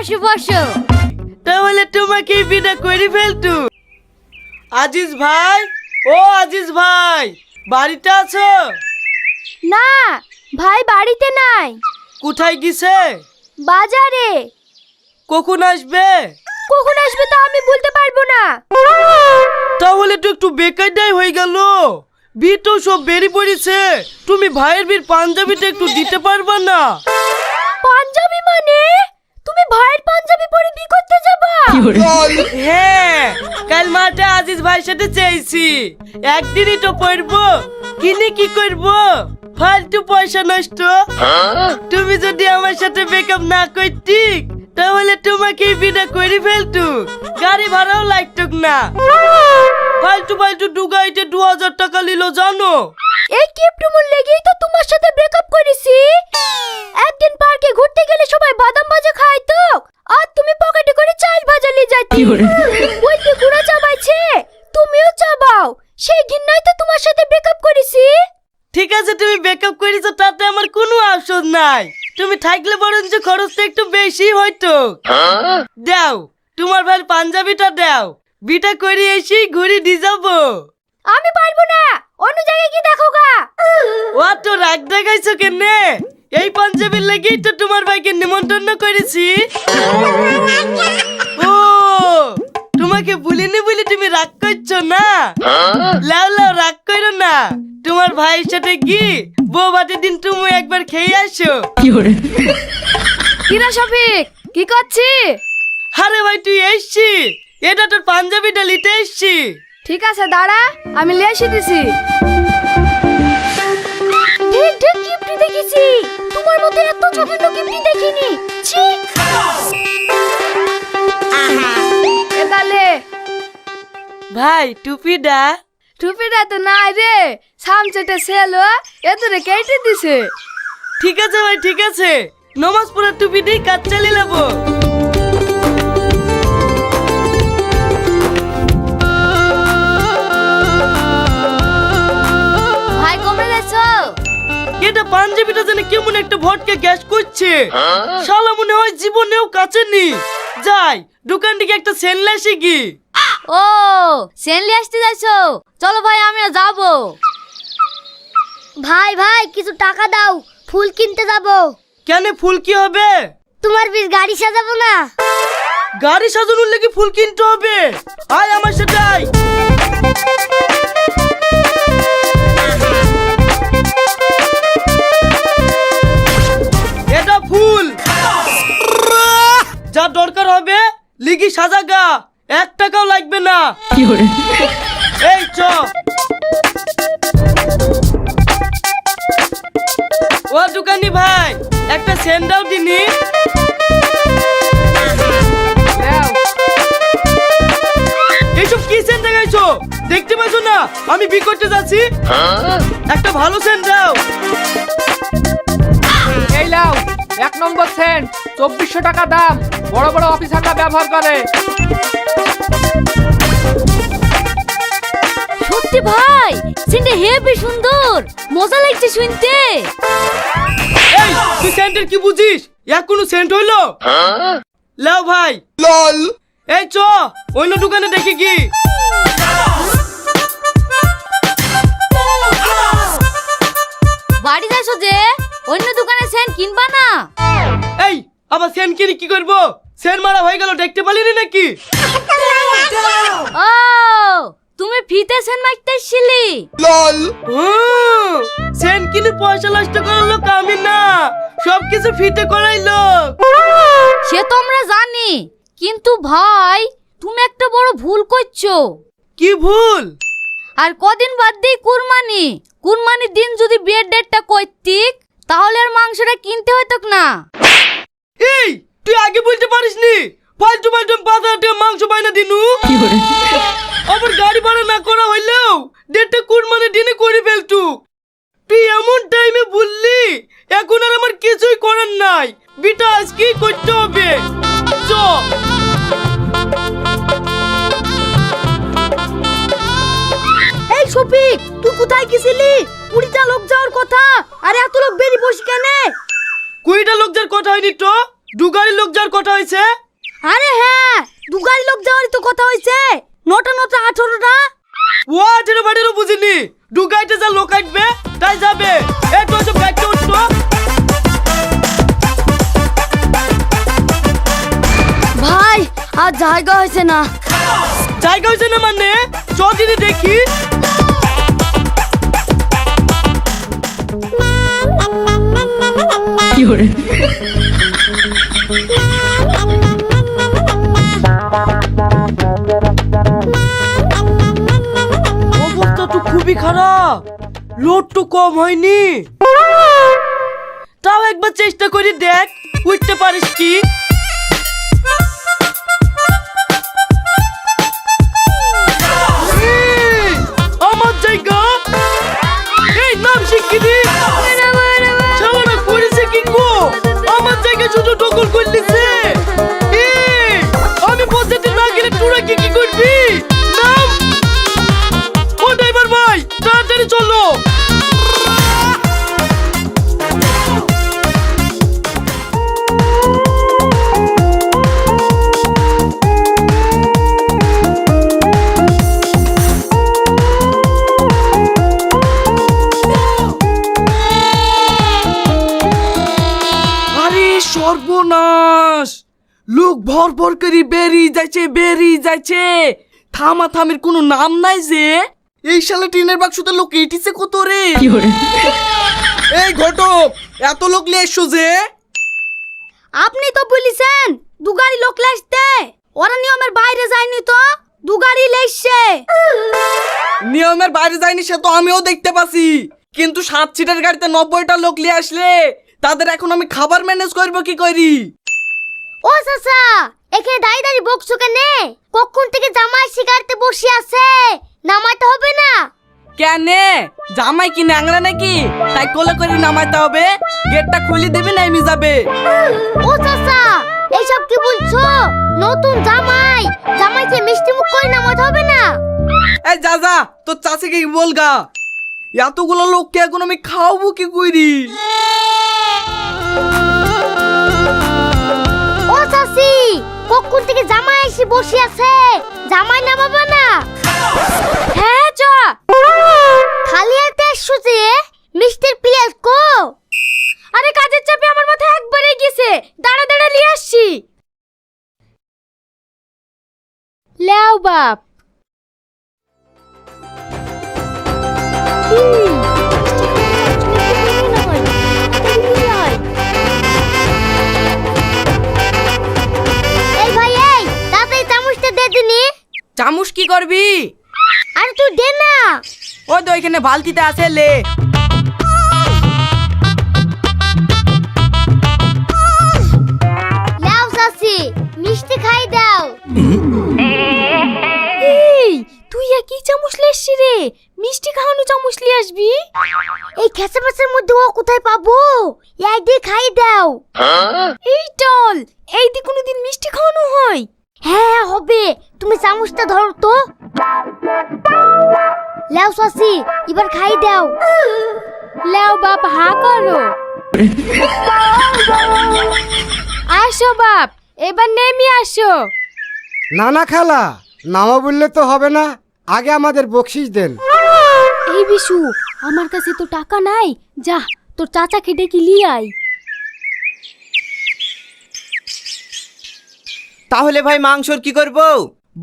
বসো বসো। তাহলে তোমাকে বিনা করে ফেলতু। আজিজ ভাই, ও আজিজ ভাই, বাড়িতে আছো? না, ভাই বাড়িতে নাই। কোথায় গেছে? বাজারে। কখন আসবে? কখন আসবে তা আমি বলতে পারবো না। তাহলে তো একটু বেকারটাই হয়ে গেল। বিয়ে তো সব বেরিয়ে পড়েছে, তুমি ভাইয়ের বিয়ের পাঞ্জাবিটা একটু দিতে পারবা না? পাঞ্জাবি মানে? তুমি ভাইয়ের পাঞ্জাবি পরে বিয়ে করতে যাবা? হ্যাঁ, কাল মাঠে আজিজ ভাইয়ের সাথে চেয়েছি, একদিনই তো পরবো, কিনে কি করবো, ফালতু পয়সা নষ্ট। তুমি যদি আমার সাথে ব্রেকআপ না করতি তাহলে তোমাকে বিনা করে ফেলতু, গাড়ি ভাড়াও লাগতো না। ফালতু ফালতু ডুগাইতে 2000 টাকা নিল জানো? এই কিপটুমুর লেগেই তো তোমার সাথে ব্রেকআপ করেছি। একদিন পার্কে ঘুরতে গেলে সবাই বাদাম ভাজা খায় তো, আর তুমি পকেটে করে চাল ভাজা নিয়ে যাইতি। বলতে গুড়া চাবাইছে, তুমিও চাবাও, সেই ঘিন্নাই তো তোমার সাথে ব্রেকআপ করেছি। ঠিক আছে, তুমি ব্রেকআপ করেছো তাতে আমার কোনো আফসোস নাই, তুমি থাকলে বরঞ্চ খরচটা একটু বেশি হয়তো। দাও তোমার ভাইয়ের পাঞ্জাবিটা দাও, বিটা করে এসে ঘুরে দিয়ে যাবো। আমি পারবো না, অন্য জায়গায় কি দেখো গা। ও তো রাগ দেখাইছো কেনে? এই পাঞ্জাবির লেগেই তো তোমার ভাইকে নিমন্ত্রণ করেছি। ও তোমাকে বলিনি বলে তুমি রাগ করছো না? লাও লাও, রাগ করো না, তোমার ভাইয়ের সাথে কি বউ ভাতের দিন তুমি একবার খেয়ে আসো। কিরা শফিক, কি করছি? আরে ভাই তুই এসছি, এটা তোর পাঞ্জাবিটা নিতে এসছি। ঠিক আছে দাঁড়া, আমি লিয়ে এসে দিছি। ঢেক ঢেক গিফট দেখেছি, তোমার মতো এত ছোটখাটো গিফট দেখিনি। ছি। এদালে ভাই টুপিটা। টুপিটা তো নাই রে, সামচেটে সেলো এতরে কেটে দিছে। ঠিক আছে ভাই, ঠিক আছে, নমাজ পড়ার টুপি দিয়ে কাজ চালিয়ে নেবো। ভাই কমে যাচ্ছো? এটা পাঞ্জাবিটা যেন কেমন একটা ভটকে গ্যাস করছে, শালা মনে হয় জীবনেও কাছে নি। যাই দোকান থেকে একটা সেল আসি কি। ও সেনলি আসতে যাচ্ছো? চলো ভাই আমিও যাবো। ভাই ভাই কিছু টাকা দাও, ফুল কিনতে যাবো। কেন, ফুল কি হবে? তোমার বিয়ের গাড়ি সাজাবো না। গাড়ি সাজানোর লেগে ফুল কিনতে হবে? আয় আমার সাথে আয়। এটা ফুল, যা দরকার হবে লিগি সাজাগা, 1 টাকাও লাগবে না। এই চ। ও দোকানি ভাই, একটা সেন্ডাও দিনি। এইসব কি সেন্ট দেখাইছো? দেখতে পাচ্ছ না আমি বি করতে যাচ্ছি? একটা ভালো সেন্ট দাও। এই লাও 1 নম্বর সেন্ট, 2400 টাকা দাম, বড় বড় অফিসাররা ব্যবহার করে। সত্যি ভাই, সেন্টে হেবি সুন্দর, মজা লাগছে শুনতে। এই তুই সেন্টের কি বুঝিস? এখনো সেন্ট হইলো? লাও ভাই। লল। এই চ অন্য দোকানে দেখি কি। বাড়ি যাইছো যে, অন্য দোকানে সেন্ট কিনবা না? এই আবার সেন্ট কিনে কি করবো? সেন্ট মারা হয়ে গেল, দেখতে পালিনি নাকি? ও তুমি ফিতে সেন্ট মারতেছিলি? লল। সেন্ট কিনে পয়সা নষ্ট করার লোক আমি না, সবকিছু ফিতে করাইলো। সে তো আমরা জানি, কিন্তু ভাই তুমি একটা বড় ভুল করছো। কি ভুল? আর কদিন বাদ দিয়ে কুরবানি, কুরবানির দিন যদি বিয়ের ডেটটা করতিক তাহলে আর মাংসটা কিনতে হতো না। এই তুই আগে বলতে পারিসনি? ফালতু ফালতু 5000 টাকা মাংস বাইনা দিনু। আবার গাড়ি ভাড়া না করা হইলেও ডেটটা কুরবানির দিনে করে ফেলতু। তুই এমন টাইমে বললি, এখন আর আমার কিছুই করার নাই, বিটা আজকেই করতে হবে। চ। এই শফিক, তুই কোথায় গেছিলি? 20টা লোক যাওয়ার কথা, আর এত লোক বেরিয়ে বসে কেন? 20টা লোক যার কথা হয়নি তো, দু গাড়ি লোক যাওয়ার কথা হয়েছে। আরে হ্যাঁ, দু গাড়ি লোক যাওয়ারই তো কথা হয়েছে। নটা 18টা। ও 18 বাড়িরও বুঝিনি, দু গাড়িতে যা লোক আসবে তাই যাবে। এই তো সব গাড়িতে উঠতো। ভাই আর জায়গা হয়েছে না। জায়গা হয়েছে না মানে চদিনে দেখি। অবস্থা তো খুবই খারাপ, লোড তো কম হয়নি। তাও একবার চেষ্টা করে দেখ, উঠতে পারিস কি। এই, আমার জায়গা। এই নাম শিগগিরি। শালারা করেছে কি গো, আমার জায়গা শুধু দখল করে নিছে। এই, আমি বলতে না গেলে তোরা কি করবি? নাম। ও ড্রাইভার ভাই, তাড়াতাড়ি চলো। আরে সর্বনাশ, লোক ভর ভর করে বেরিয়ে যাচ্ছে। থামাথামির কোনো নাম নাই যে। এই শালা টিনের বাক্সতে লোক এটিছে কত রে। এই ঘটক, এত লোক নিয়ে এসছো যে? আপনি তো বলেছেন দু গাড়ি লোক লাসতে। ওরা নিয়মের বাইরে যায়নি তো, দু গাড়ি লেসছে। নিয়মের বাইরে যায়নি সে তো আমিও দেখতে পাচ্ছি, কিন্তু 7 সিটের গাড়িতে 90টা লোক নিয়ে আসলে তাদের এখন আমি খাবার ম্যানেজ করবো কি করি? ও চাচা, এখানে দাঁড়িয়ে বকছো কেনে? কখন থেকে জামাই সিগারেটে বসে আছে, নামাইতে হবে না? কেনে জামাই কি ন্যাংরা নাকি তাই কোলে করে নামাইতে হবে? গেটটা খুলে দেবে নাইমি যাবে। ও চাচা, এইসব কি বলছো? নতুন জামাইকে মিষ্টি মুখ করে নামাইতে হবে না? এই যা তোর চাষিকে বলগা, এতগুলো লোককে এখন আমি খাওয়াবো কি করি? ও চাচি, কখন থেকে জামাই এসে বসে আছে, জামাই নামাবে না? হ্যাঁ চ খালি আর তেসো যে মিষ্টির প্লেট কো। আরে কাজের চাপে আমার মাথা একবারে গেছে, দাঁড়া নিয়ে আসছি। লেও বাপ। এই ভাই, এই তাড়াতাড়ি চামচটা দে দিনি। চামচ কি করবি? আরে তুই দে না। ওই তো এখানে বালতিতে আছে, লে। লাও চাচি, মিষ্টি খাই দাও। এই তুই কি চামচ লেসছি রে? মিষ্টি খাওয়ানো চামচ নিয়ে আসবি? এই খেসা মাছের মধ্যে ও কোথায় পাবো? এই দিয়ে খাই দাও। এই চল, এই দিয়ে কোনোদিন মিষ্টি খাওয়ানো হয়? হ্যাঁ হবে, তুমি চামচটা ধরো তো। লাও চাচি, এবার খাই দাও। লাও বাপ, হা করো। আসো বাপ, এবার নেমে আসো। না না খালা, নামা বললে তো হবে না, আগে আমাদের বকশিস দেন। এই বিশু, আমার কাছে তো টাকা নাই, যা তোর চাচা খেটে কি লিয়ে আয়। তাহলে ভাই মাংসর কি করব?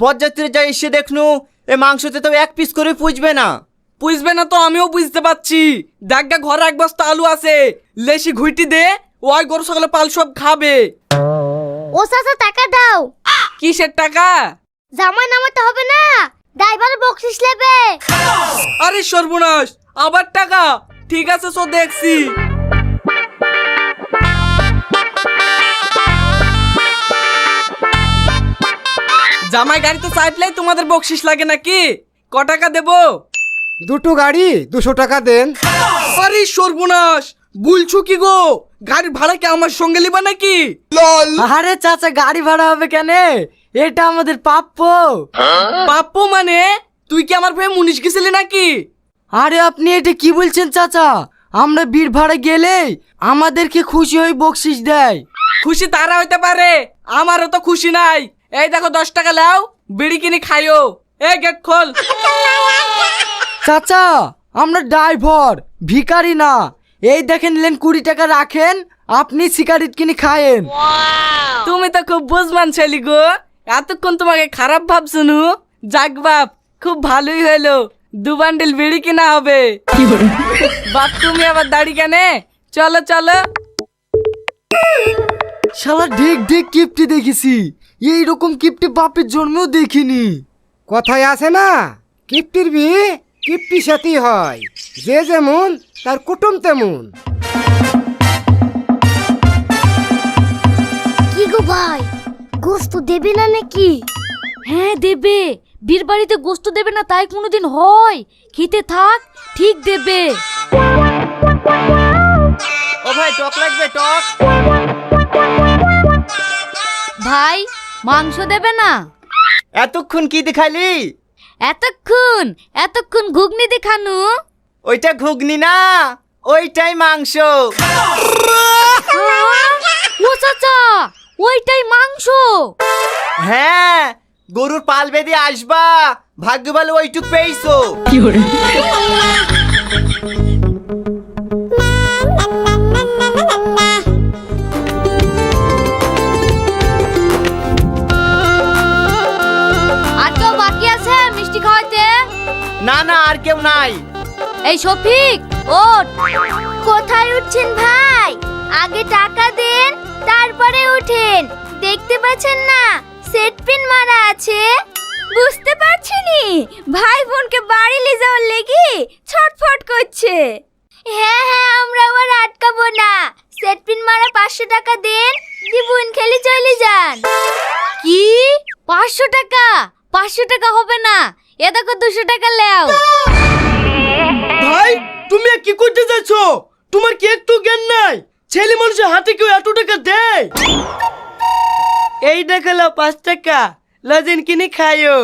বরযাত্রী যা এসে দেখনু এ মাংসতে তো এক পিস করে পুজবে না। বুঝবে না তো আমিও বুঝতে পারছি। দেখা ঘরে এক বস্তা আলু আছে, লেসি ঘুইটি দে, ওই গরু সকালে পাল সব খাবে। ও চাচা টাকা দাও। কিসের টাকা? জামাই নামাতে হবে না, ড্রাইভার বকশিস নেবে। আরে সর্বনাশ, আবার টাকা? ঠিক আছে সো দেখছি। জামাই গাড়িতে চাইলেই তোমাদের বকশিস লাগে নাকি? ক টাকা দেবো? দুটো গাড়ি 200 টাকা দেন। আরে সর্বনাশ, বলছো কি গো? গাড়ি ভাড়া কি আমার সঙ্গে লিবা নাকি? আরে চাচা, গাড়ি ভাড়া হবে কেন? এটা আমাদের প্রাপ্য। পাপ্পু মানে? তুই কি আমার ভাই মুনিশ গেছিলি নাকি? আরে আপনি এটা কি বলছেন চাচা? আমরা বীর ভাড়ে গেলে আমাদেরকে খুশি হয়ে বকশিস দেয়। খুশি তারা হইতে পারে, আমারও তো খুশি নাই। এই দেখো 10 টাকা লাও, বিড়ি কিনে খাইও। এই গেট খোল। চাচা আমরা ড্রাইভার, ভিখারি না। এই দেখেন নিলেন 20 টাকা রাখেন, আপনি সিগারেট কিনে খায়েন। তুমি তো খুব বুঝমান ছেলে গো, এতক্ষণ তোমাকে খারাপ ভাবছুনু। যাক বাপ, খুব ভালোই হলো, 2 বান্ডিল বিড়ি কিনা হবে। বাপ তুমি আবার দাড়ি কেনে? চলো চলো। শালা ঢেক ঢেক কিপটি দেখেছি, এইরকম কিপটি বাপের জন্মেও দেখিনি। কথায় আছে না, কিপ্টির বিয়ে কিপ্টির সাথেই হয়, যে যেমন তার কুটুম তেমন। কি গো ভাই, গোস্ত দেবে না নাকি? হ্যাঁ দেবে, বীর বাড়িতে গোস্ত দেবে না তাই কোনোদিন হয়? খেতে থাক, ঠিক দেবে। ও ভাই টক লাগবে টক। ভাই মাংস দেবে না? এতক্ষণ কি দেখালি? এতক্ষণ ঘুগনি দেখানু। ওইটা ঘুগনি না, ওইটাই মাংস। ও চাচা, ওইটাই মাংস? হ্যাঁ, গরুর পাল বেঁধে আসবা, ভাগ্য ভালো ওইটুক পেয়েছো। আর কেউ বাকি আছে মিষ্টি খাওয়াইতে? না না, আর কেউ নাই। এই শফিক ওঠ। কোথায় উঠছেন ভাই? আগে টাকা দেন, তারপরে উঠেন। দেখতে পাচ্ছেন না সেট পিন মারা আছে? বুঝতে পারছিনি, ভাই বোনকে বাড়ি নিয়ে যাওয়ার লেগে ছটফট করছে। হ্যাঁ হ্যাঁ, আমরা আবার আটকাবো না। সেট পিন মারা 500 টাকা দেন, দিবুন খেলে চলে যান। কি 500 টাকা? 500 টাকা হবে না, এ দেখো 200 টাকা লেও। ভাই তুমি কি করতে যাচ্ছ? তোমার কি একটু জ্ঞান নাই? ছেলে মানুষের হাতে কেউ এত টাকা দেয়? এই দেখালো 5 টাকা, লজেন কিনে খাইও।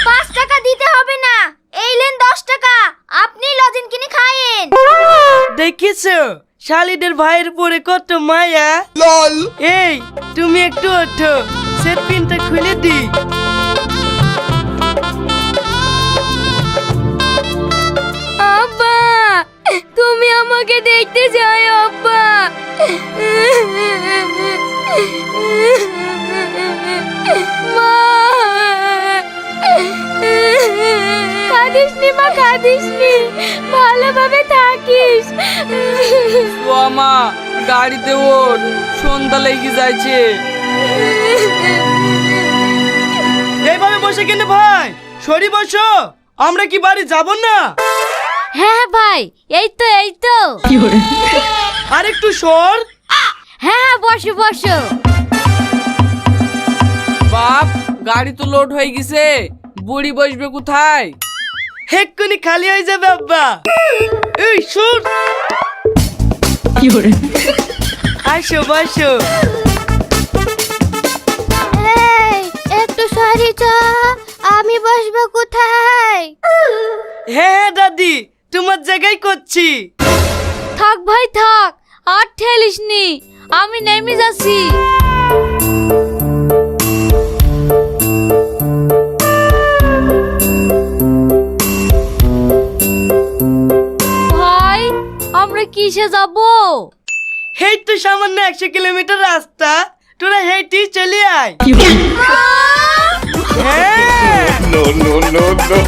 5 টাকা দিতে হবে না, এই লেন 10 টাকা, আপনি লজেন কিনে খায়েন। দেখিছো শালিদের ভাইয়ের পরে কত মায়া। এই তুমি একটু ওঠো, সেট পিনটা খুলে দি। আব্বা, তুমি আমাকে দেখতে চাও আব্বা? মা, কাঁদিসনি মা, কাঁদিসনি, ভালোভাবে থাকিস। ও মা, গাড়িতে ওঠ, সন্ধ্যা লেগে যাচ্ছে। এইভাবে বসে কেন ভাই? সরি বসো, আমরা কি বাড়ি যাব না? হ্যাঁ ভাই, এই তো। আর একটু সর। হ্যাঁ বসো বসো। বাপ গাড়ি তো লোড হয়ে গেছে, বুড়ি বসবে কোথায়? এক্ষুনি খালি হয়ে যাবে আব্বা। এই সর। আসো বসো। এই একটু সরি চা, আমি বসবো কোথায়? হ্যাঁ দাদি, তোমার জায়গায় করছি। থাক ভাই থাক, আর ঠেলিসনি, আমি নেমে যাচ্ছি। ভাই আমরা কিসে যাব? এই তো সামান্য 100 কিলোমিটার রাস্তা, তোরা হেঁটেই চলে আয়। হ্যাঁ no, no, no, no.